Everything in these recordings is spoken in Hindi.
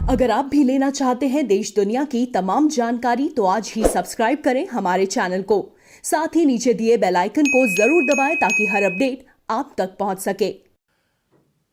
अगर आप भी लेना चाहते हैं देश दुनिया की तमाम जानकारी तो आज ही सब्सक्राइब करें हमारे चैनल को। साथ ही नीचे दिए बेल आइकन को जरूर दबाएं ताकि हर अपडेट आप तक पहुंच सके।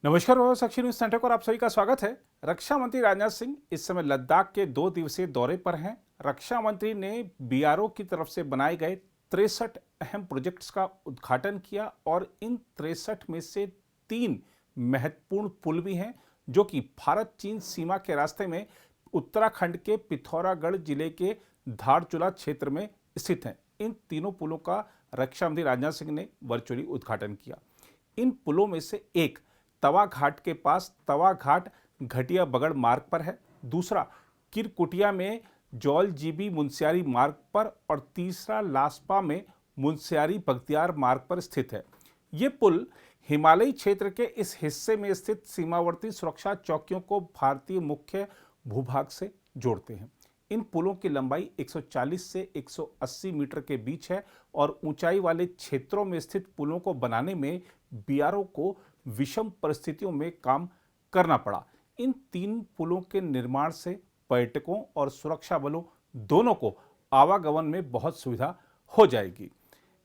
नमस्कार, साक्षी न्यूज सेंटर पर आप सभी का स्वागत है। रक्षा मंत्री राजनाथ सिंह इस समय लद्दाख के 2 दिवसीय दौरे पर हैं। रक्षा मंत्री ने बीआरओ की तरफ से बनाए गए 63 अहम प्रोजेक्ट्स का उद्घाटन किया और इन 63 में से 3 महत्वपूर्ण पुल भी हैं जो कि भारत चीन सीमा के रास्ते में उत्तराखंड के पिथौरागढ़ जिले के धारचूला क्षेत्र में स्थित हैं। इन तीनों पुलों का रक्षा मंत्री राजनाथ सिंह ने वर्चुअली उद्घाटन किया। इन पुलों में से एक तवा घाट के पास तवा घाट घटिया बगड़ मार्ग पर है, दूसरा किरकुटिया में जौल जीबी मुनस्यारी मार्ग पर और तीसरा लास्पा में मुनस्यारी बख्तियार मार्ग पर स्थित है। ये पुल हिमालयी क्षेत्र के इस हिस्से में स्थित सीमावर्ती सुरक्षा चौकियों को भारतीय मुख्य भूभाग से जोड़ते हैं। इन पुलों की लंबाई 140 से 180 मीटर के बीच है और ऊंचाई वाले क्षेत्रों में स्थित पुलों को बनाने में बीआरओ को विषम परिस्थितियों में काम करना पड़ा। इन 3 पुलों के निर्माण से पर्यटकों और सुरक्षा बलों दोनों को आवागमन में बहुत सुविधा हो जाएगी।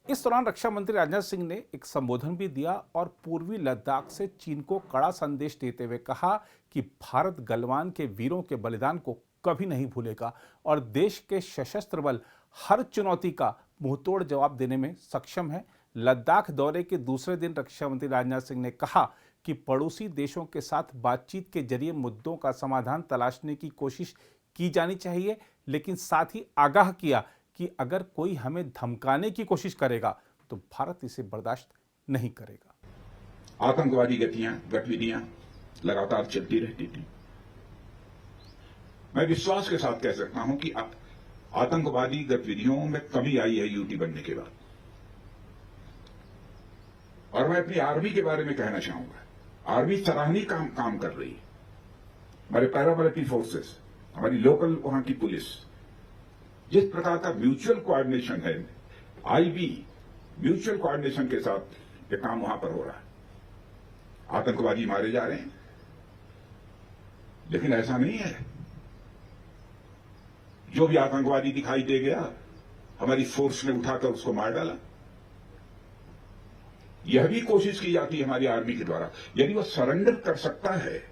इस दौरान रक्षा मंत्री राजनाथ सिंह ने एक संबोधन भी दिया और पूर्वी लद्दाख से चीन को कड़ा संदेश देते हुए कहा कि भारत गलवान के वीरों के बलिदान को कभी नहीं भूलेगा और देश के सशस्त्र बल हर चुनौती का मुंहतोड़ जवाब देने में सक्षम है। लद्दाख दौरे के दूसरे दिन रक्षा मंत्री राजनाथ सिंह ने कहा कि पड़ोसी देशों के साथ बातचीत के जरिए मुद्दों का समाधान तलाशने की कोशिश की जानी चाहिए, लेकिन साथ ही आगाह किया कि अगर कोई हमें धमकाने की कोशिश करेगा तो भारत इसे बर्दाश्त नहीं करेगा। आतंकवादी गतिविधियां लगातार चलती रहती थी। मैं विश्वास के साथ कह सकता हूं कि आतंकवादी गतिविधियों में कमी आई है यूटी बनने के बाद। और मैं अपनी आर्मी के बारे में कहना चाहूंगा, आर्मी सराहनीय काम कर रही है। हमारे पैरामिलिट्री फोर्सेस, हमारी लोकल वहां की पुलिस, जिस प्रकार का म्यूचुअल कोऑर्डिनेशन है, आईबी म्यूचुअल कोऑर्डिनेशन के साथ ये काम वहां पर हो रहा है। आतंकवादी मारे जा रहे हैं, लेकिन ऐसा नहीं है जो भी आतंकवादी दिखाई दे गया हमारी फोर्स ने उठाकर उसको मार डाला। यह भी कोशिश की जाती है हमारी आर्मी के द्वारा, यदि वह सरेंडर कर सकता है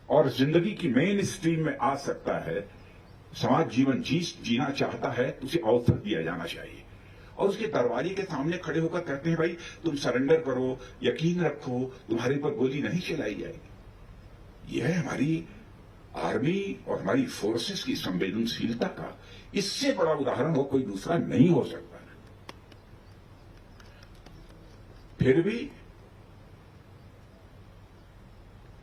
और जिंदगी की मेन स्ट्रीम में आ सकता है, समाज जीवन जीना चाहता है, तो उसे अवसर दिया जाना चाहिए। और उसके दरबारी के सामने खड़े होकर कहते हैं, भाई तुम सरेंडर करो, यकीन रखो, तुम्हारे पर गोली नहीं चलाई जाएगी। यह है हमारी आर्मी और हमारी फोर्सेस की संवेदनशीलता का इससे बड़ा उदाहरण हो कोई दूसरा नहीं हो सकता। फिर भी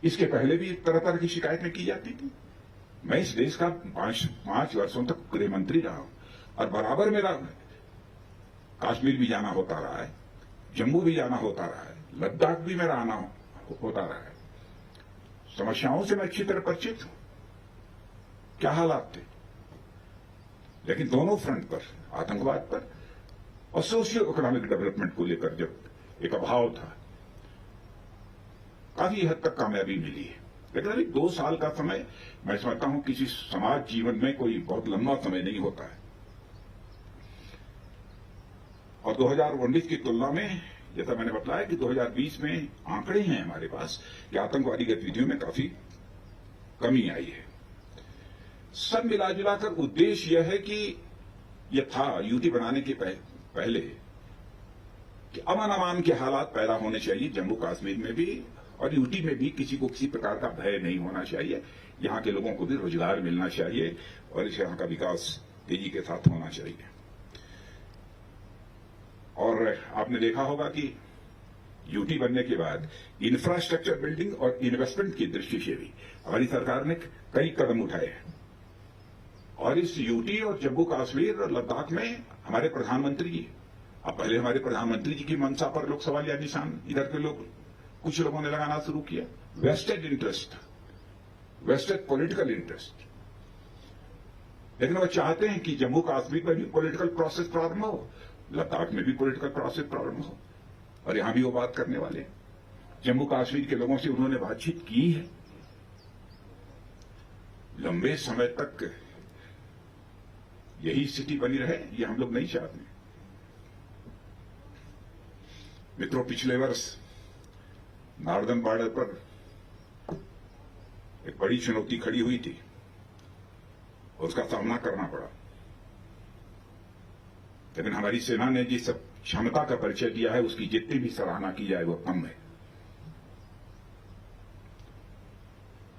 इसके पहले भी तरह तरह की शिकायतें की जाती थी। मैं इस देश का 5 वर्षों तक गृह मंत्री रहा हूं और बराबर मेरा कश्मीर भी जाना होता रहा है, जम्मू भी जाना होता रहा है, लद्दाख भी मेरा आना होता रहा है। समस्याओं से मैं अच्छी तरह परिचित हूं, क्या हालात थे। लेकिन दोनों फ्रंट पर, आतंकवाद पर और सोशियो इकोनॉमिक डेवलपमेंट को लेकर जब एक अभाव था, काफी हद तक कामयाबी मिली है। लेकिन अभी 2 साल का समय मैं समझता हूं किसी समाज जीवन में कोई बहुत लंबा समय नहीं होता है। और 2019 की तुलना में, जैसा मैंने बताया कि 2020 में आंकड़े हैं हमारे पास कि आतंकवादी गतिविधियों में काफी कमी आई है। सब मिलाजुलाकर उद्देश्य यह है कि यह था यूटी बनाने के पहले कि अमन अमान के हालात पैदा होने चाहिए जम्मू कश्मीर में भी और यूटी में भी। किसी को किसी प्रकार का भय नहीं होना चाहिए, यहां के लोगों को भी रोजगार मिलना चाहिए और इस यहां का विकास तेजी के साथ होना चाहिए। और आपने देखा होगा कि यूटी बनने के बाद इंफ्रास्ट्रक्चर बिल्डिंग और इन्वेस्टमेंट की दृष्टि से भी हमारी सरकार ने कई कदम उठाए हैं। और इस यूटी और जम्मू कश्मीर और लद्दाख में हमारे प्रधानमंत्री जी, अब पहले हमारे प्रधानमंत्री जी की मंशा पर लोग सवाल या निशान इधर के लोग, कुछ लोगों ने लगाना शुरू किया। Vested interest, vested political interest. लेकिन वो चाहते हैं कि जम्मू कश्मीर में भी पॉलिटिकल प्रोसेस प्रारंभ हो, लद्दाख में भी पॉलिटिकल प्रोसेस प्रारंभ हो, और यहां भी वो बात करने वाले हैं। जम्मू कश्मीर के लोगों से उन्होंने बातचीत की है लंबे समय तक यही स्थिति बनी रहे, ये हम लोग नहीं चाहते। मित्रों, पिछले वर्ष नॉर्दर्न बॉर्डर पर एक बड़ी चुनौती खड़ी हुई थी, उसका सामना करना पड़ा, लेकिन हमारी सेना ने जिस क्षमता का परिचय दिया है उसकी जितनी भी सराहना की जाए वो कम है।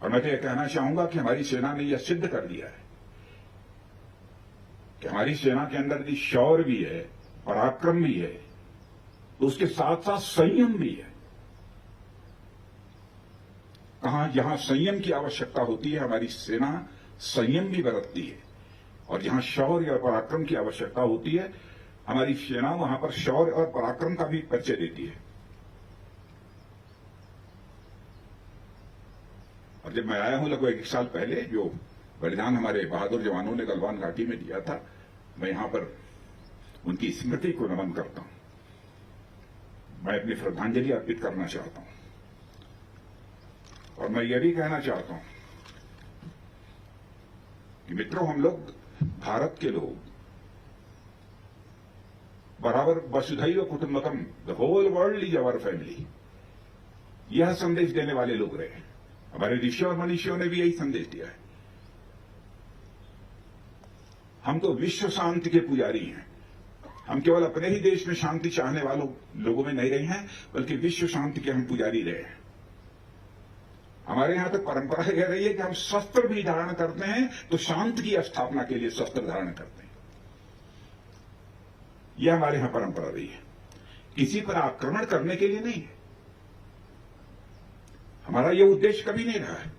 और मैं तो यह कहना चाहूंगा कि हमारी सेना ने यह सिद्ध कर दिया है कि हमारी सेना के अंदर यदि शौर्य भी है, पराक्रम भी है, तो उसके साथ साथ संयम भी है। जहां संयम की आवश्यकता होती है हमारी सेना संयम भी बरतती है, और जहां शौर्य और पराक्रम की आवश्यकता होती है हमारी सेना वहां पर शौर्य और पराक्रम का भी परिचय देती है। और जब मैं आया हूं लगभग 1 साल पहले, जो बलिदान हमारे बहादुर जवानों ने गलवान घाटी में दिया था, मैं यहां पर उनकी स्मृति को नमन करता हूं, मैं अपनी श्रद्धांजलि अर्पित करना चाहता हूं। और मैं यह भी कहना चाहता हूं कि मित्रों, हम लोग भारत के लोग बराबर वसुधैव कुटुंबकम, the whole world is our family, यह संदेश देने वाले लोग रहे। हमारे ऋषि और मनीषियों ने भी यही संदेश दिया है। हम तो विश्व शांति के पुजारी हैं। हम केवल अपने ही देश में शांति चाहने वालों लोगों में नहीं रहे हैं, बल्कि विश्व शांति के हम पुजारी रहे हैं। हमारे यहां तक परंपरा यह रही है कि हम शस्त्र भी धारण करते हैं तो शांति की स्थापना के लिए शस्त्र धारण करते हैं। यह हमारे यहां परंपरा रही है, किसी पर आक्रमण करने के लिए नहीं है। हमारा यह उद्देश्य कभी नहीं रहा है।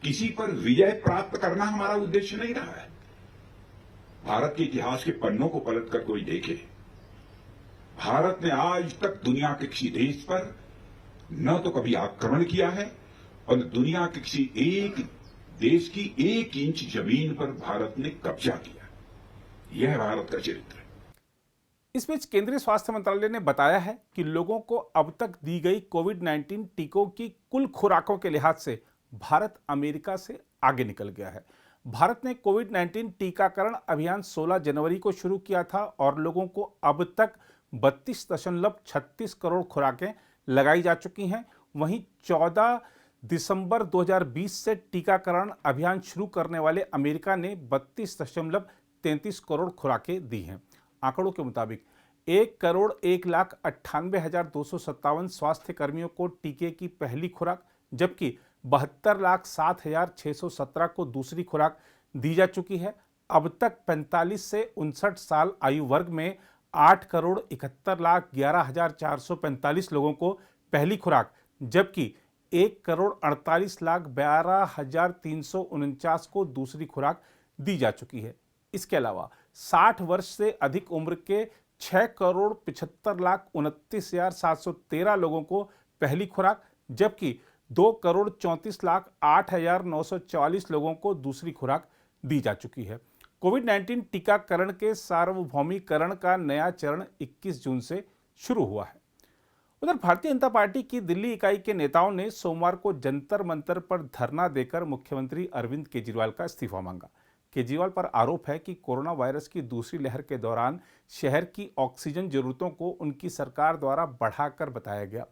किसी पर विजय प्राप्त करना हमारा उद्देश्य नहीं रहा है। भारत के इतिहास के पन्नों को पलटकर कोई देखे, भारत ने आज तक दुनिया के किसी देश पर न तो कभी आक्रमण किया है और दुनिया के किसी एक देश की 1 इंच जमीन पर भारत ने कब्जा किया। यह भारत का चरित्र है। इस बीच केंद्रीय स्वास्थ्य मंत्रालय ने बताया है कि लोगों को अब तक दी गई कोविड-19 टीकों की कुल खुराकों के लिहाज से भारत अमेरिका से आगे निकल गया है। भारत ने कोविड-19 टीकाकरण अभियान 16 जनवरी को शुरू किया था और लोगों को अब तक 32.36 करोड़ खुराकें लगाई जा चुकी हैं। वहीं 14 दिसंबर 2020 से टीकाकरण अभियान शुरू करने वाले अमेरिका ने 32.33 करोड़ खुराकें दी हैं। आंकड़ों के मुताबिक 1,01,98,257 स्वास्थ्य कर्मियों को टीके की पहली खुराक, जबकि 72,07,617 को दूसरी खुराक दी जा चुकी है। अब तक 45 से 59 साल आयु वर्ग में 8,71,11,445 लोगों को पहली खुराक, जबकि 1,48,12,349 को दूसरी खुराक दी जा चुकी है। इसके अलावा 60 वर्ष से अधिक उम्र के 6,75,29,713 लोगों को पहली खुराक, जबकि 2,34,08,944 लोगों को दूसरी खुराक दी जा चुकी है। कोविड-19 टीकाकरण के सार्वभौमिकरण का नया चरण 21 जून से शुरू हुआ है। उधर भारतीय जनता पार्टी की दिल्ली इकाई के नेताओं ने सोमवार को जंतर मंतर पर धरना देकर मुख्यमंत्री अरविंद केजरीवाल का इस्तीफा मांगा। केजरीवाल पर आरोप है कि कोरोना वायरस की दूसरी लहर के दौरान शहर की ऑक्सीजन जरूरतों को उनकी सरकार द्वारा बढ़ाकर बताया गया।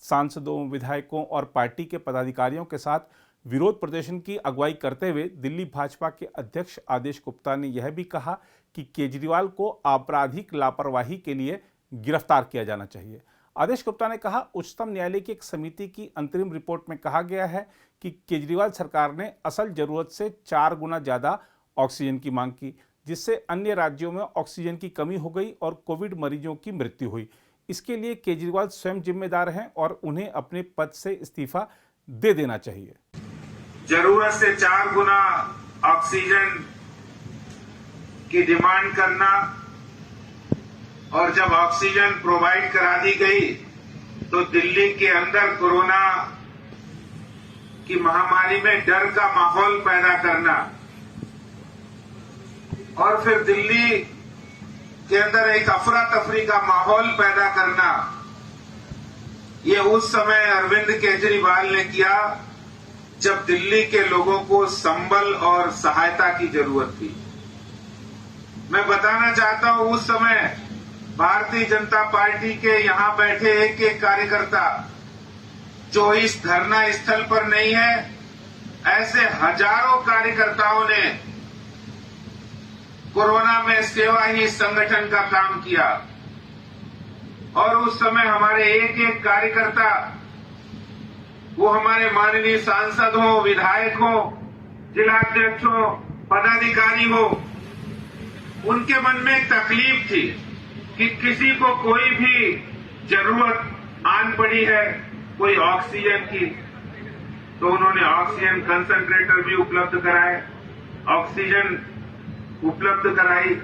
सांसदों, विधायकों और पार्टी के पदाधिकारियों के साथ विरोध प्रदर्शन की अगुवाई करते हुए दिल्ली भाजपा के अध्यक्ष आदेश गुप्ता ने यह भी कहा कि केजरीवाल को आपराधिक लापरवाही के लिए गिरफ्तार किया जाना चाहिए। आदेश गुप्ता ने कहा, उच्चतम न्यायालय की एक समिति की अंतरिम रिपोर्ट में कहा गया है कि केजरीवाल सरकार ने असल जरूरत से 4 गुना ज़्यादा ऑक्सीजन की मांग की, जिससे अन्य राज्यों में ऑक्सीजन की कमी हो गई और कोविड मरीजों की मृत्यु हुई। इसके लिए केजरीवाल स्वयं जिम्मेदार हैं और उन्हें अपने पद से इस्तीफा दे देना चाहिए। जरूरत से 4 गुना ऑक्सीजन की डिमांड करना और जब ऑक्सीजन प्रोवाइड करा दी गई तो दिल्ली के अंदर कोरोना की महामारी में डर का माहौल पैदा करना और फिर दिल्ली के अंदर एक अफरा तफरी का माहौल पैदा करना, ये उस समय अरविंद केजरीवाल ने किया जब दिल्ली के लोगों को संबल और सहायता की जरूरत थी। मैं बताना चाहता हूं, उस समय भारतीय जनता पार्टी के यहां बैठे एक एक कार्यकर्ता जो इस धरना स्थल पर नहीं है, ऐसे हजारों कार्यकर्ताओं ने कोरोना में सेवा ही संगठन का काम किया। और उस समय हमारे एक एक कार्यकर्ता, वो हमारे माननीय सांसद हो, विधायक हो, जिलाध्यक्ष हो, पदाधिकारी हो, उनके मन में एक तकलीफ थी कि किसी को कोई भी जरूरत आन पड़ी है कोई ऑक्सीजन की, तो उन्होंने ऑक्सीजन कंसंट्रेटर भी उपलब्ध कराए, ऑक्सीजन उपलब्ध कराई।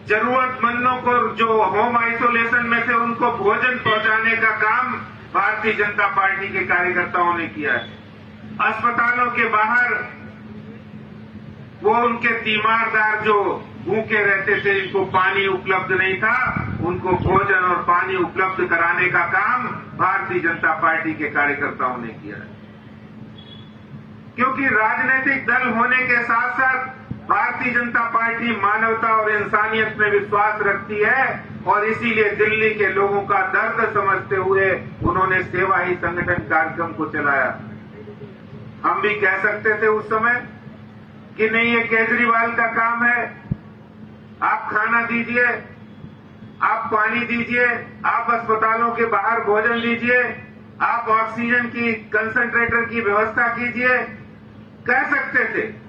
जरूरतमंदों को जो होम आइसोलेशन में थे उनको भोजन पहुंचाने का काम भारतीय जनता पार्टी के कार्यकर्ताओं ने किया है। अस्पतालों के बाहर वो उनके तीमारदार जो भूखे रहते थे, इनको पानी उपलब्ध नहीं था, उनको भोजन और पानी उपलब्ध कराने का काम भारतीय जनता पार्टी के कार्यकर्ताओं ने किया है। क्योंकि राजनीतिक दल होने के साथ साथ भारतीय जनता पार्टी मानवता और इंसानियत में विश्वास रखती है और इसीलिए दिल्ली के लोगों का दर्द समझते हुए उन्होंने सेवा ही संगठन कार्यक्रम को चलाया। हम भी कह सकते थे उस समय कि नहीं, ये केजरीवाल का काम है, आप खाना दीजिए, आप पानी दीजिए, आप अस्पतालों के बाहर भोजन दीजिए, आप ऑक्सीजन की कंसंट्रेटर की व्यवस्था कीजिए, कह सकते थे।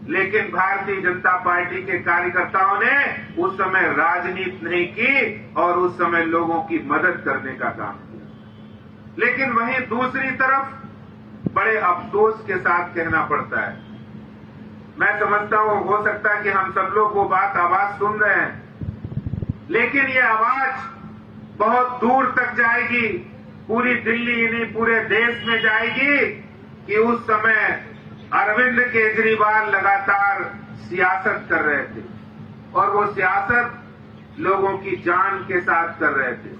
लेकिन भारतीय जनता पार्टी के कार्यकर्ताओं ने उस समय राजनीति नहीं की और उस समय लोगों की मदद करने का काम किया। लेकिन वहीं दूसरी तरफ बड़े अफसोस के साथ कहना पड़ता है, मैं समझता हूं हो सकता है कि हम सब लोग वो आवाज सुन रहे हैं, लेकिन ये आवाज बहुत दूर तक जाएगी, पूरी दिल्ली नहीं पूरे देश में जाएगी कि उस समय अरविंद केजरीवाल लगातार सियासत कर रहे थे और वो सियासत लोगों की जान के साथ कर रहे थे।